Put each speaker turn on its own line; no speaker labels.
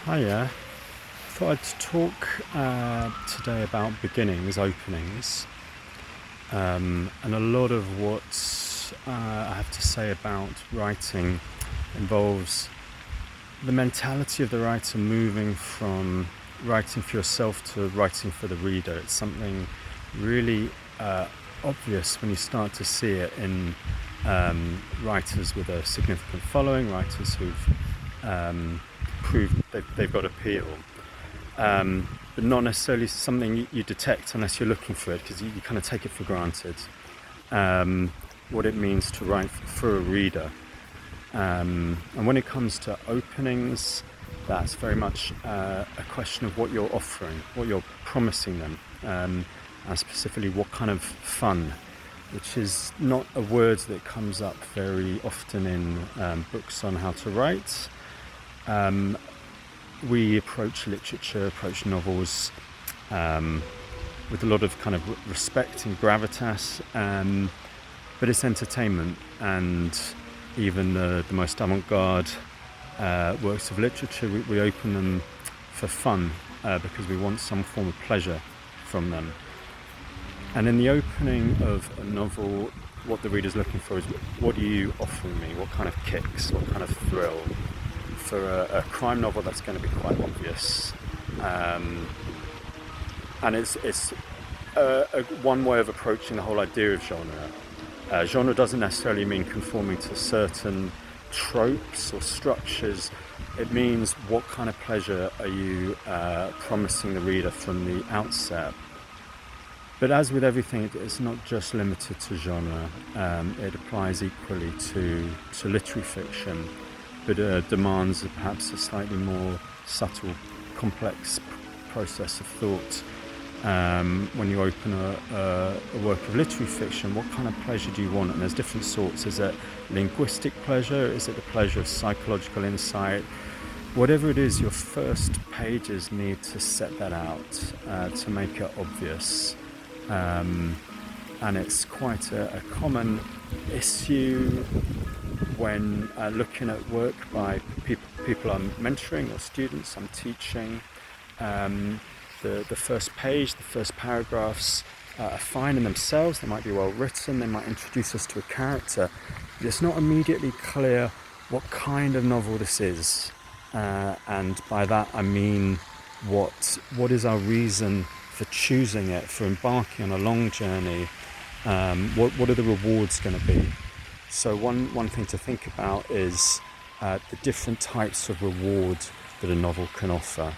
Hiya. I thought I'd talk today about beginnings, openings, and a lot of what I have to say about writing involves the mentality of the writer moving from writing for yourself to writing for the reader. It's something really obvious when you start to see it in writers with a significant following, writers who've proved that they've got appeal, but not necessarily something you detect unless you're looking for it, because you kind of take it for granted, what it means to write for a reader. And when it comes to openings, that's very much a question of what you're offering, what you're promising them, and specifically what kind of fun, which is not a word that comes up very often in books on how to write. We approach literature, approach novels with a lot of kind of respect and gravitas, but it's entertainment, and even the most avant-garde works of literature, we open them for fun because we want some form of pleasure from them. And in the opening of a novel, what the reader's looking for is, what are you offering me? What kind of kicks? What kind of thrill? For a crime novel, that's going to be quite obvious, and it's one way of approaching the whole idea of genre. Genre doesn't necessarily mean conforming to certain tropes or structures. It means what kind of pleasure are you promising the reader from the outset. But as with everything, it's not just limited to genre. It applies equally to literary fiction, but demands perhaps a slightly more subtle, complex process of thought. When you open a work of literary fiction, what kind of pleasure do you want? And there's different sorts. Is it linguistic pleasure? Is it the pleasure of psychological insight? Whatever it is, your first pages need to set that out, to make it obvious. And it's quite a common issue when looking at work by people I'm mentoring or students I'm teaching. The first page, the first paragraphs are fine in themselves. They might be well written, they might introduce us to a character, but it's not immediately clear what kind of novel this is, and by that I mean what is our reason for choosing it, for embarking on a long journey. What are the rewards going to be? So one thing to think about is the different types of reward that a novel can offer.